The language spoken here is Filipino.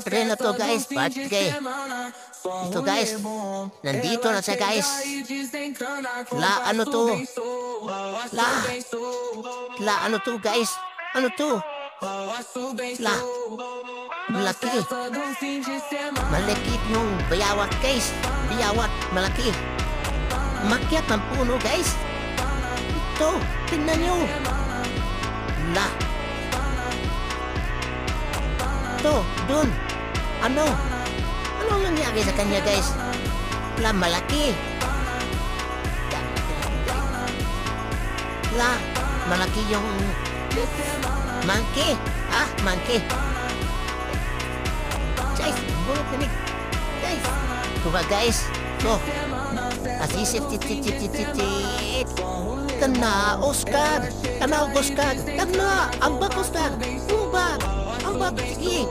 Pre na to guys, part 3. Ito guys, nandito na siya guys. Ano to? Ano to guys? Ano to? Malaki. Malaki yung bayawat guys. Bayawat, malaki. Makyat ng puno guys. Ito, tingnan nyo. Ito, dun. Ano nangyari sa kanya guys? Malaki. Malaki yung monkey. Monkey. Guys, bulot na nig. Guys. Ito ba guys? Ito. Asisip tit. Tana, Oscar. Tana, Oscar. Tana, ambak Oscar. Ubak. Ambak. Sige.